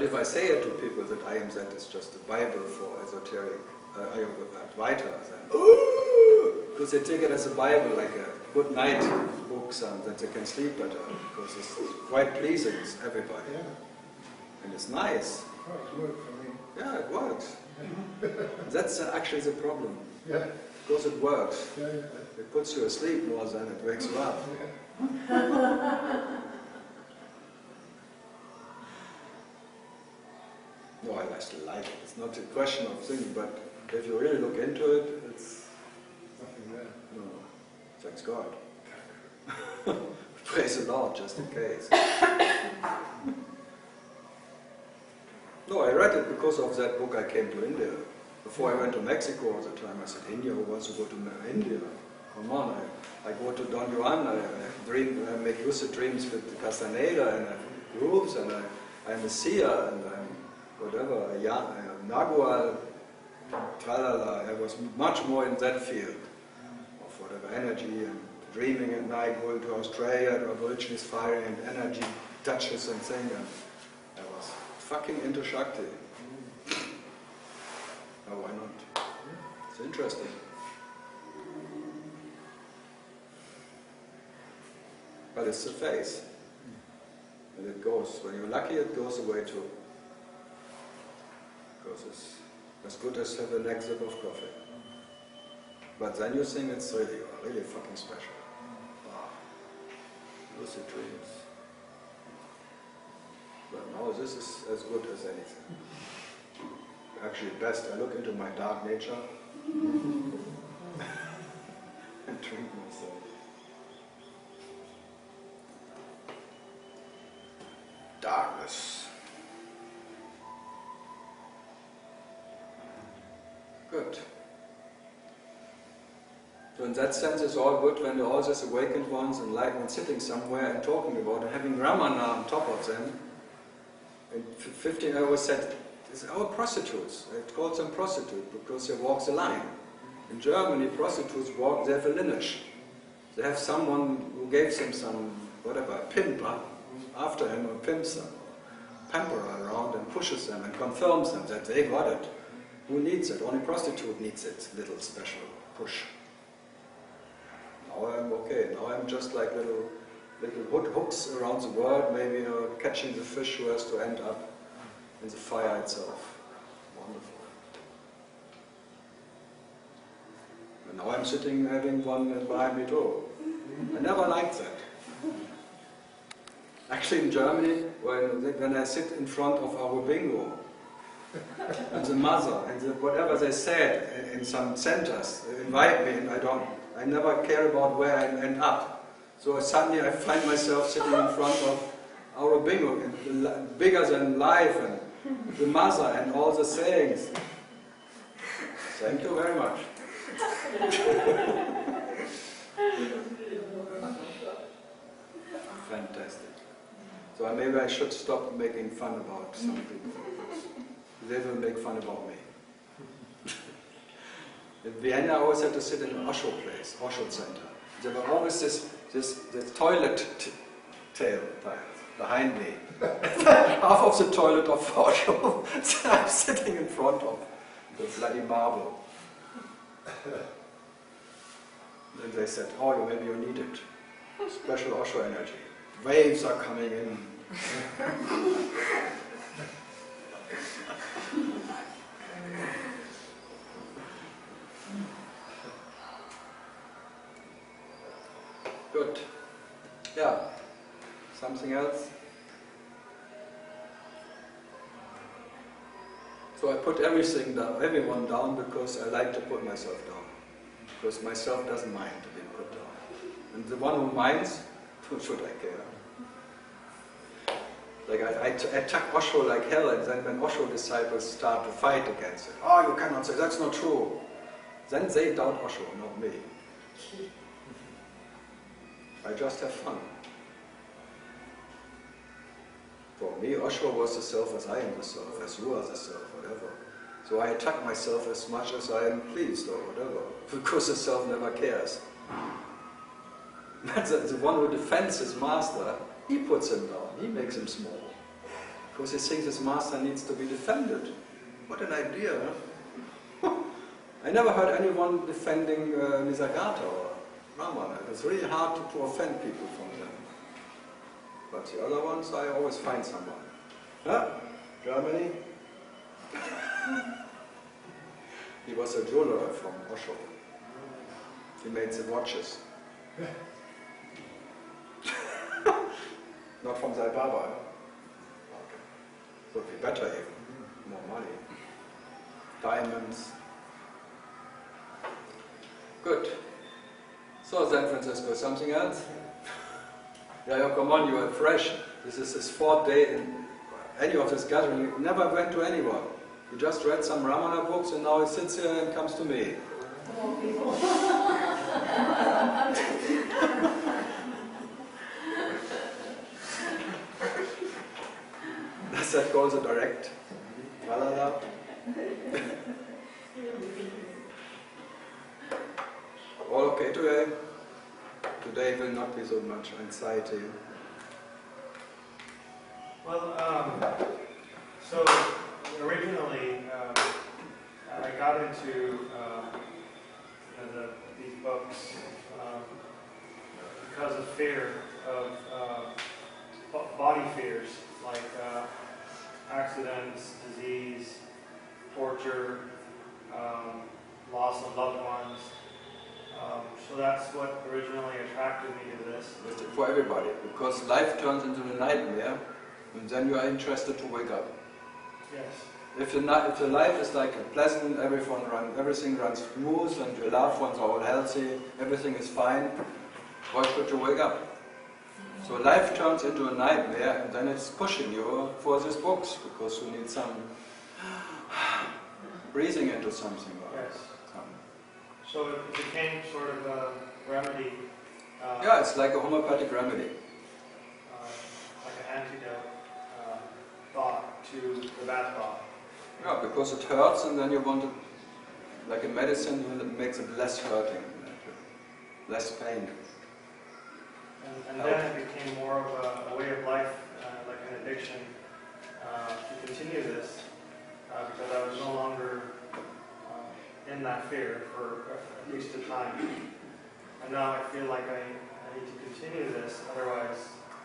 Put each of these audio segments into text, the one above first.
But if I say it to people that I am that is just a Bible for esoteric Advaita, then because they take it as a Bible, like a good night book, so that they can sleep better, because it's quite pleasing to everybody. Yeah. And it's nice. Oh, it's worked for me. Yeah, it works. That's actually the problem. Yeah. Because it works. Yeah, yeah. It puts you asleep more than it wakes you up. Yeah. No, I still like it. It's not a question of things, but if you really look into it, it's Nothing there. no. Thanks God. Praise the Lord, just in case. No, I read it because of that book. I came to India. Before I went to Mexico all the time, I said, India, who wants to go to India? Come on, I go to Don Juan, I make lucid dreams with Castaneda, and I have groups, and I'm a seer, and I'm whatever, a Nagual, tralala. I was much more in that field of whatever energy and dreaming at night, going to Australia, the aborigines firing and energy touches and things. And I was fucking into Shakti. Oh, why not? It's interesting. But it's the face. And it goes. When you're lucky, it goes away too. Because it's as good as have an exit of coffee. But then you think it's really fucking special. Wow. Lucid dreams. But no, this is as good as anything. Actually, best I look into my dark nature and treat myself. Darkness. Good. So in that sense, it's all good when all these awakened ones and light ones sitting somewhere and talking about and having Ramana on top of them. And 15 hours said, it's our prostitutes. It calls them prostitute because they walk the line. In Germany, prostitutes walk, they have a lineage. They have someone who gave them some, whatever, pimper after him, or pimps them, pamper around and pushes them and confirms them that they got it. Who needs it? Only prostitute needs it, little special push. Now I'm okay. Now I'm just like little hooks around the world, maybe catching the fish who has to end up in the fire itself. Wonderful. And now I'm sitting having one behind me too. I never liked that. Actually in Germany, when I sit in front of our bingo, and the mother, and whatever they said in some centers, they invite me, and I never care about where I end up. So suddenly I find myself sitting in front of our bingo, bigger than life, and the mother, and all the sayings. Thank you very much. Fantastic. So maybe I should stop making fun about some people. They will make fun about me. In Vienna, I always had to sit in an Osho place, Osho center. There were always this toilet tail behind me. Half of the toilet of Osho, so I'm sitting in front of the bloody marble. Then they said, oh, maybe you need it. Special Osho energy. Waves are coming in. Good. Yeah. Something else? So I put everything down, everyone down, because I like to put myself down. Because myself doesn't mind being put down. And the one who minds, who should I care? Like I attack Osho like hell, and then when Osho disciples start to fight against it, oh, you cannot say, that's not true. Then they doubt Osho, not me. I just have fun. For me, Osho was the self as I am the self, as you are the self, whatever. So I attack myself as much as I am pleased, or whatever, because the self never cares. But the one who defends his master, he puts him down, he makes him small. because he thinks his master needs to be defended. What an idea, huh? I never heard anyone defending Nisargadatta or Ramana. It's really hard to offend people from them. But the other ones, I always find someone. Huh? Germany? He was a jeweler from Osho. He made the watches. Not from Sai Baba. Okay. Would be better even. More money. Diamonds. Good. So San Francisco, something else? Yeah, come on, you are fresh. This is his 4th day in any of this gathering. You never went to anyone. You just read some Ramana books and now he sits here and comes to me. Does that go as a direct? Malala? All okay today? Today will not be so much anxiety. Well, so originally I got into these books because of fear of body fears like accidents, disease, torture, loss of loved ones. So that's what originally attracted me to this. It's for everybody, because life turns into a nightmare, and then you are interested to wake up. Yes. If the life is like a pleasant, everything runs smooth, and your loved ones are all healthy, everything is fine, why should you wake up? So life turns into a nightmare, and then it's pushing you for these books, because you need some breathing into something. Yes. So it became sort of a remedy. Yeah, it's like a homeopathic remedy. Like an antidote thought to the bad thought. Yeah, because it hurts, and then you want it, like a medicine, it makes it less hurting, less pain. And then it became more of a way of life, like an addiction, to continue this, because I was no longer in that fear for at least a time. And now I feel like I need to continue this, otherwise,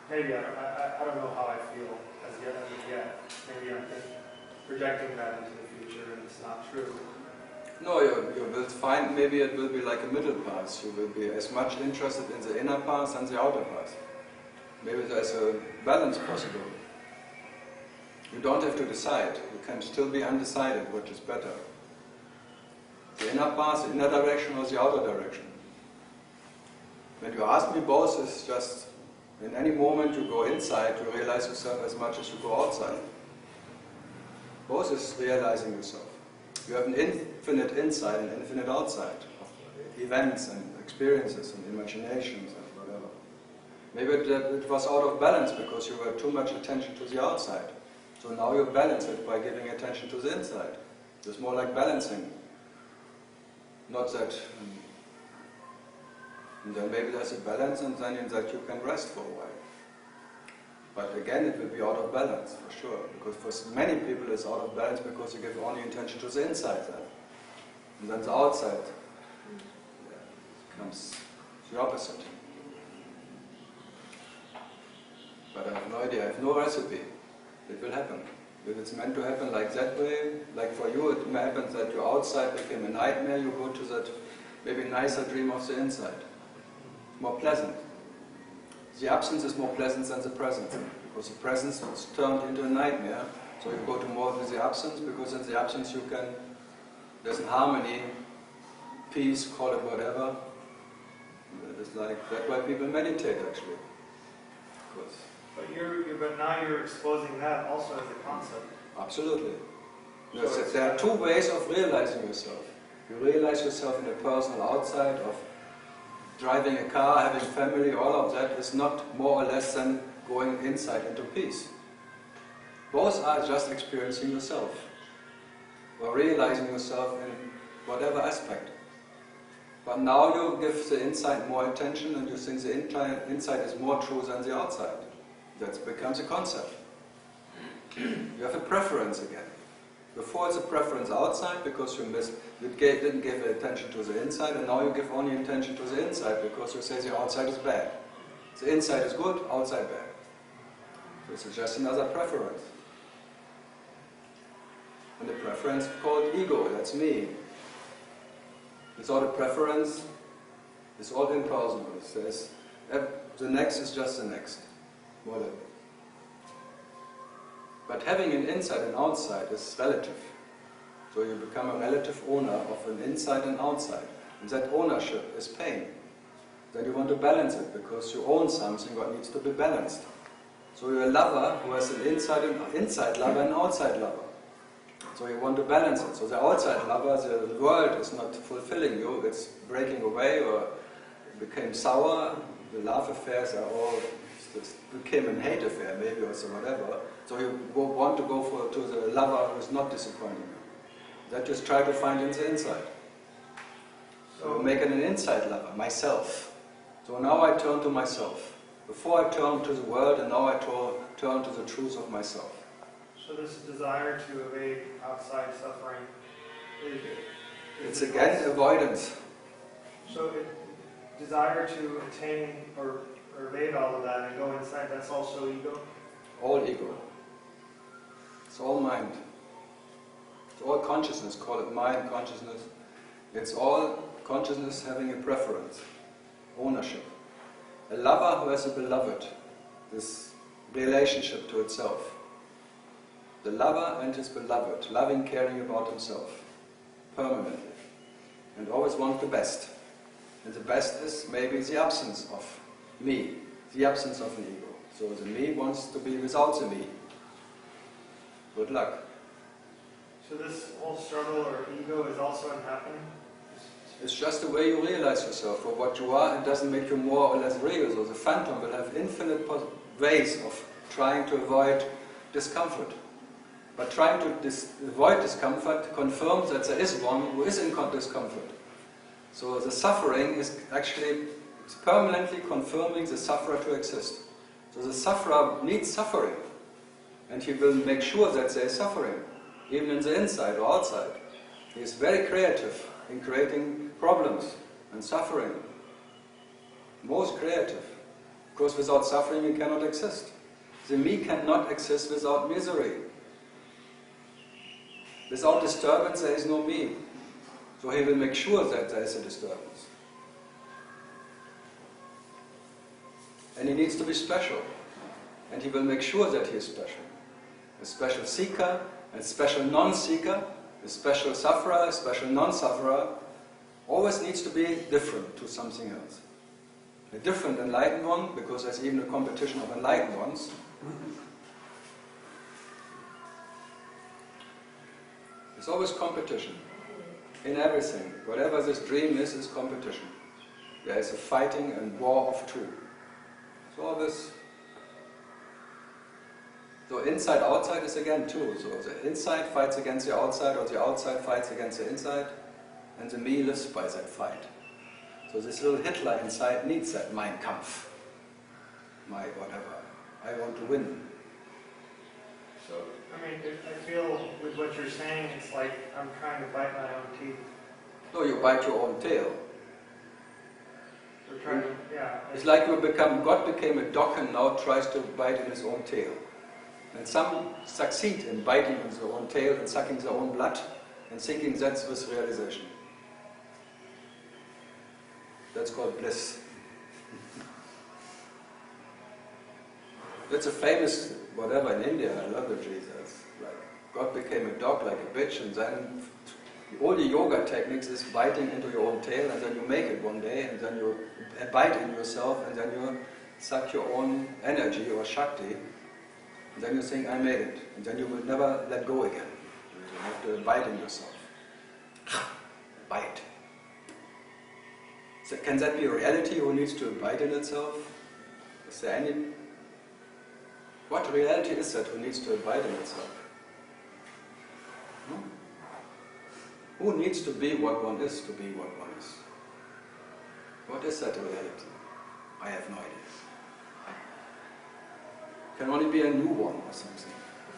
maybe I don't know how I feel as yet. Maybe I'm projecting that into the future and it's not true. No, you will find maybe it will be like a middle path. You will be as much interested in the inner path and the outer path. Maybe there's a balance possible. You don't have to decide. You can still be undecided which is better. The inner path, the inner direction, or the outer direction. When you ask me, both is just, in any moment you go inside, you realize yourself as much as you go outside. Both is realizing yourself. You have an infinite inside and infinite outside of events and experiences and imaginations and whatever. Maybe it was out of balance because you had too much attention to the outside. So now you balance it by giving attention to the inside. It's more like balancing. Not that, and then maybe there's a balance and then in that you can rest for a while. But again, it will be out of balance, for sure. Because for many people it's out of balance because you give only attention to the inside then. And then the outside becomes the opposite. But I have no idea, I have no recipe. It will happen. If it's meant to happen like that way, like for you it may happen that your outside became a nightmare, you go to that maybe nicer dream of the inside. More pleasant. The absence is more pleasant than the presence, because the presence is turned into a nightmare. So you go to more with the absence, because in the absence you can, there's a harmony, peace, call it whatever. It's like, that's why people meditate actually. But now you're exposing that also as a concept. Absolutely. There are two ways of realizing yourself. You realize yourself in a personal outside of driving a car, having family, all of that is not more or less than going inside into peace. Both are just experiencing yourself, or realizing yourself in whatever aspect. But now you give the inside more attention and you think the inside is more true than the outside. That becomes a concept. You have a preference again. Before it's a preference outside because you didn't give attention to the inside, and now you give only attention to the inside because you say the outside is bad. The inside is good, outside bad. So it's just another preference. And the preference is called ego, that's me. It's all a preference, it's all impersonal. It says, the next is just the next. Whatever. But having an inside and outside is relative. So you become a relative owner of an inside and outside. And that ownership is pain. Then you want to balance it because you own something what needs to be balanced. So you're a lover who has an inside lover and outside lover. So you want to balance it. So the outside lover, the world is not fulfilling you, it's breaking away or it became sour. The love affairs are all, became a hate affair maybe or so whatever. So you want to go to the lover who is not disappointing you. That just try to find in the inside. So make it an inside lover, myself. So now I turn to myself. Before I turned to the world, and now I turn to the truth of myself. So this desire to evade outside suffering, it's again avoidance. So desire to attain or evade all of that and go inside, that's also ego? All ego. It's all mind. It's all consciousness, call it mind consciousness. It's all consciousness having a preference, ownership. A lover who has a beloved, this relationship to itself. The lover and his beloved, loving, caring about himself, permanently. And always want the best. And the best is maybe the absence of me, the absence of an ego. So the me wants to be without the me. Good luck. So this whole struggle or ego is also unhappening? It's just the way you realize yourself for what you are. It doesn't make you more or less real. So the phantom will have infinite ways of trying to avoid discomfort. But trying to avoid discomfort confirms that there is one who is in discomfort. So the suffering is actually permanently confirming the sufferer to exist. So the sufferer needs suffering. And he will make sure that there is suffering, even in the inside or outside. He is very creative in creating problems and suffering. Most creative. Because without suffering he cannot exist. The me cannot exist without misery. Without disturbance there is no me. So he will make sure that there is a disturbance. And he needs to be special. And he will make sure that he is special. A special seeker, a special non-seeker, a special sufferer, a special non-sufferer, always needs to be different to something else. A different enlightened one, because there's even a competition of enlightened ones. It's always competition. In everything. Whatever this dream is competition. There is a fighting and war of two. It's always. So inside, outside is again two. So the inside fights against the outside, or the outside fights against the inside, and the me lives by that fight. So this little Hitler inside needs that Mein Kampf. My whatever. I want to win. So, I mean, I feel with what you're saying, it's like I'm trying to bite my own teeth. No, you bite your own tail. We're trying to, yeah. It's like God became a dog and now tries to bite in his own tail. And some succeed in biting in their own tail and sucking their own blood and thinking that's with realization. That's called bliss. That's a famous whatever in India, I love the Jesus. Like God became a dog like a bitch, and then all the yoga techniques is biting into your own tail, and then you make it one day, and then you bite in yourself, and then you suck your own energy or Shakti, and then you think, I made it, and then you will never let go again. You have to bite in yourself. Bite. So can that be a reality who needs to bite in itself? Is there any... What reality is that who needs to bite in itself? No? Who needs to be what one is to be what one is? What is that reality? I have no idea. Can only be a new one or something.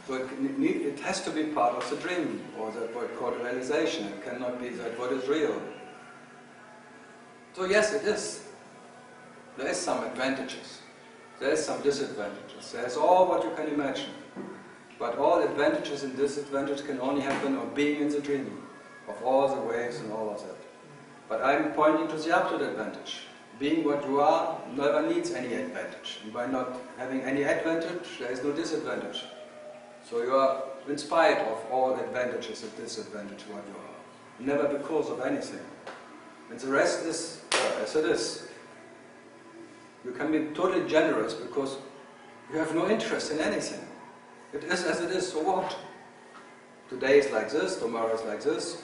So it has to be part of the dream, or that what called realization. It cannot be that what is real. So yes, it is. There is some advantages. There is some disadvantages. There is all what you can imagine. But all advantages and disadvantages can only happen of being in the dream, of all the waves and all of that. But I'm pointing to the absolute advantage. Being what you are never needs any advantage. And by not having any advantage, there is no disadvantage. So you are in spite of all advantages and disadvantages what you are. Never because of anything. And the rest is as it is. You can be totally generous because you have no interest in anything. It is as it is, so what? Today is like this, tomorrow is like this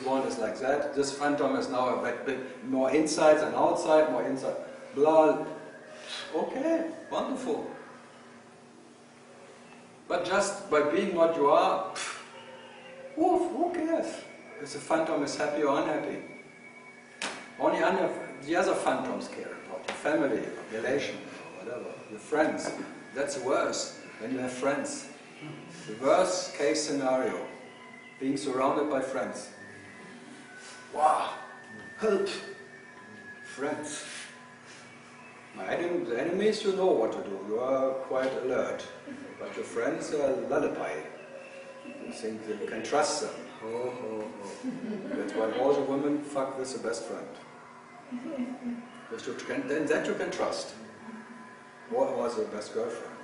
one is like that, this phantom is now a bit more inside than outside, more inside, blah. Okay, wonderful. But just by being what you are, who cares? If the phantom is happy or unhappy. Only the other phantoms care about your family, your relation, or whatever, your friends. That's worse when you have friends. The worst case scenario, being surrounded by friends. Wow, help! Friends. The enemies, you know what to do, you are quite alert. But your friends are a lullaby. You think that you can trust them. Oh. That's why all the women fuck with the best friend. Then that you can trust. What was the best girlfriend?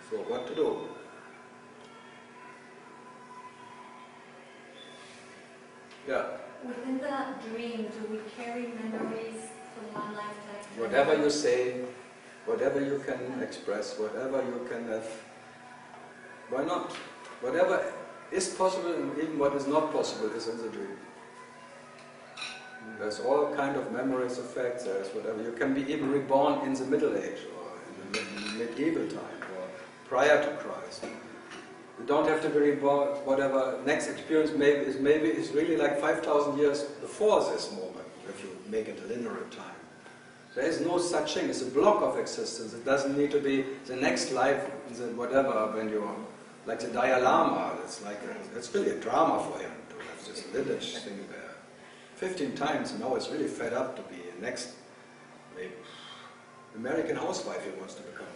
So what to do? Yeah. Within the dream, do we carry memories from one lifetime to Whatever another? you say, whatever you can express, whatever you can have, why not? Whatever is possible and even what is not possible is in the dream. There's all kind of memories, effects, there's whatever. You can be even reborn in the Middle Age or in the medieval time or prior to Christ. You don't have to be reborn, whatever next experience maybe is really like 5,000 years before this moment, if you make it linear time. There is no such thing, it's a block of existence. It doesn't need to be the next life, whatever, when you're like the Dalai Lama. It's really a drama for him to have this lineage thing there. 15 times, and now it's really fed up to be a next maybe American housewife he wants to become.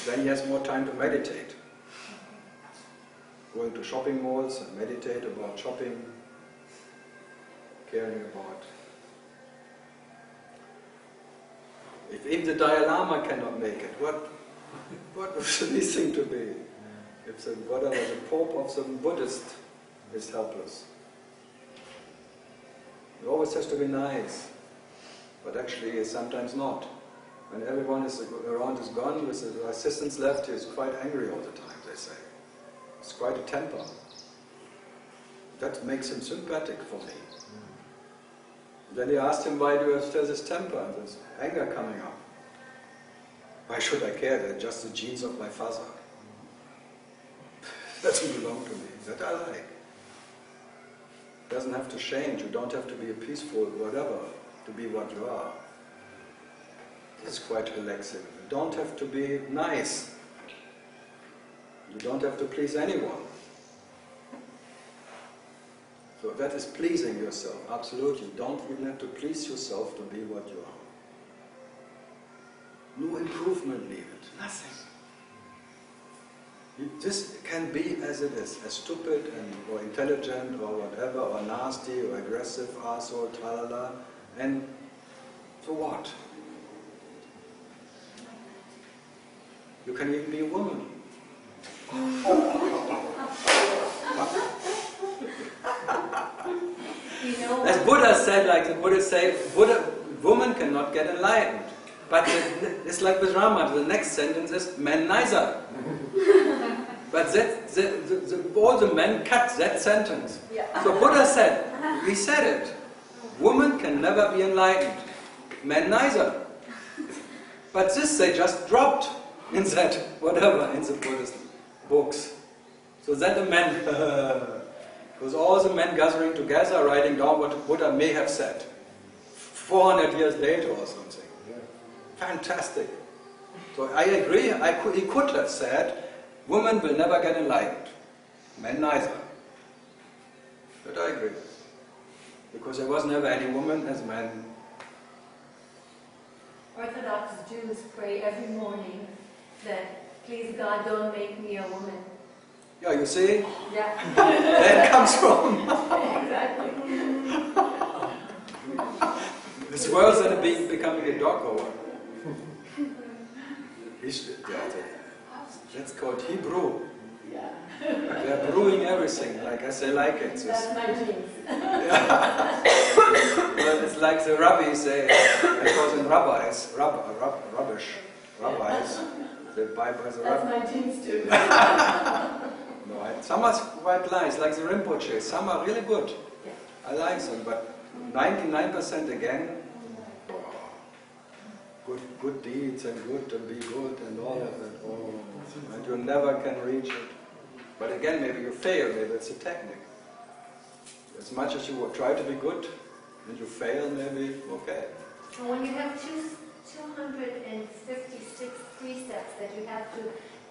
Then he has more time to meditate. Going to shopping malls and meditate about shopping, caring about. If even the Dalai Lama cannot make it, what was the least thing to be? If the Pope of some Buddhist is helpless. It always has to be nice, but actually it's sometimes not. When everyone around is gone, with the assistants left, he's quite angry all the time, they say. It's quite a temper. That makes him sympathetic for me. Then they asked him, why do you have still this temper and this anger coming up? Why should I care? They're just the genes of my father. Doesn't belong to me. That I like. Doesn't have to change. You don't have to be a peaceful whatever to be what you are. This is quite relaxing. You don't have to be nice. You don't have to please anyone. So that is pleasing yourself, absolutely. You don't even have to please yourself to be what you are. No improvement needed, nothing. This can be as it is, as stupid or intelligent or whatever, or nasty or aggressive, arsehole, tralala, and so what? You can even be a woman. As Buddha said, like the Buddhists say, woman cannot get enlightened. But it's like with Rama, the next sentence is, men neither. But all the men cut that sentence. Yeah. So Buddha said, he said it, woman can never be enlightened, men neither. But this they just dropped in that, whatever, in the Buddhist books. So that the men, because all the men gathering together, writing down what Buddha may have said. 400 years later or something. Yeah. Fantastic. So I agree, he could have said, women will never get enlightened. Men neither. But I agree. Because there was never any woman as man. Orthodox Jews pray every morning that, please God, don't make me a woman. Yeah, you see? Yeah. That comes from. Exactly. It's worse than becoming a dog or what? That's called Hebrew. Yeah. They're brewing everything, like as they like it. That's my genes. Well, it's like the rabbis say, because in rabbis, rubbish, rabbis, they buy by the That's rabbis. my genes too. No, some are quite nice, like the Rinpoche. Some are really good. Yeah. I like them, but 99% again, good deeds and good to be good and all of that. Oh, and you never can reach it. But again, maybe you fail. Maybe it's a technique. As much as you will try to be good, and you fail, maybe okay. And when you have 256 precepts that you have to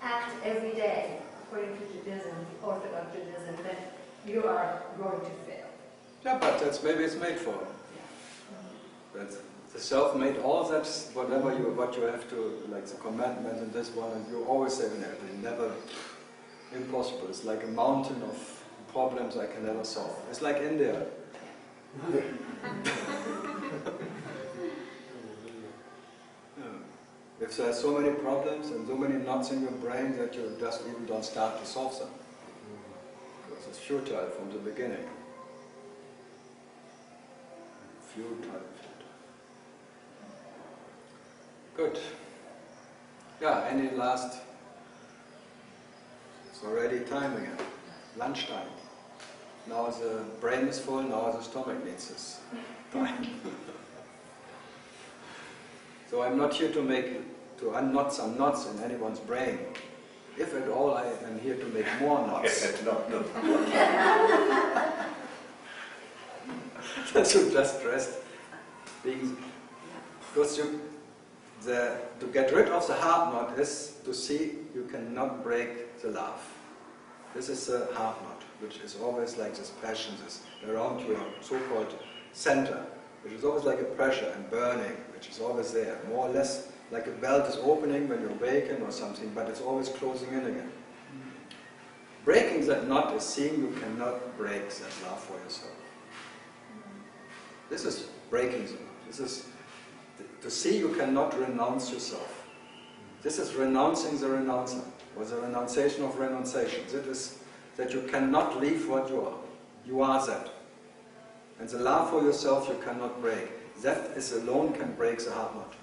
act every day, according to Judaism, Orthodox Judaism, then you are going to fail. Yeah, but that's maybe it's made for. That's the self-made. All that's what you have to, like the commandment and this one, and you always say, no, never impossible. It's like a mountain of problems I can never solve. It's like India. If there are so many problems and so many knots in your brain that you just even don't start to solve them. Because it's futile from the beginning. Futile. Good. Yeah, any last? It's already time again. Lunchtime. Now the brain is full, now the stomach needs this time. So I'm not here to unknot some knots in anyone's brain. If at all, I am here to make more knots. That you just stressed. Because to get rid of the hard knot is to see you cannot break the love. This is a hard knot, which is always like this passion, this around your so-called center, which is always like a pressure and burning, which is always there, more or less like a belt is opening when you're awakened or something, but it's always closing in again. Breaking that knot is seeing you cannot break that love for yourself. This is breaking the knot. This is to see you cannot renounce yourself. This is renouncing the renouncer, or the renunciation of renunciation. That is that you cannot leave what you are. You are that. And the love for yourself you cannot break. That is alone can break the heart knot.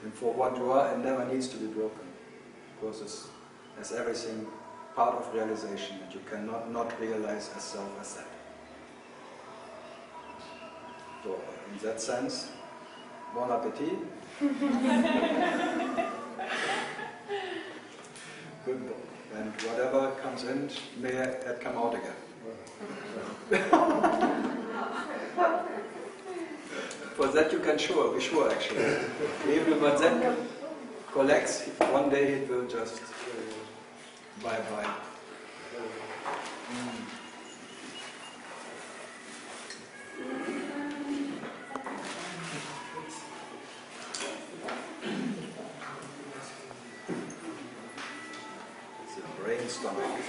And for what you are, it never needs to be broken. Because it's everything part of realization, and you cannot not realize as self as that. So, in that sense, bon appetit. Good book. And whatever comes in, may it come out again. For that you can be sure actually. Even if that collects, one day it will just bye-bye. It's a brain stomach.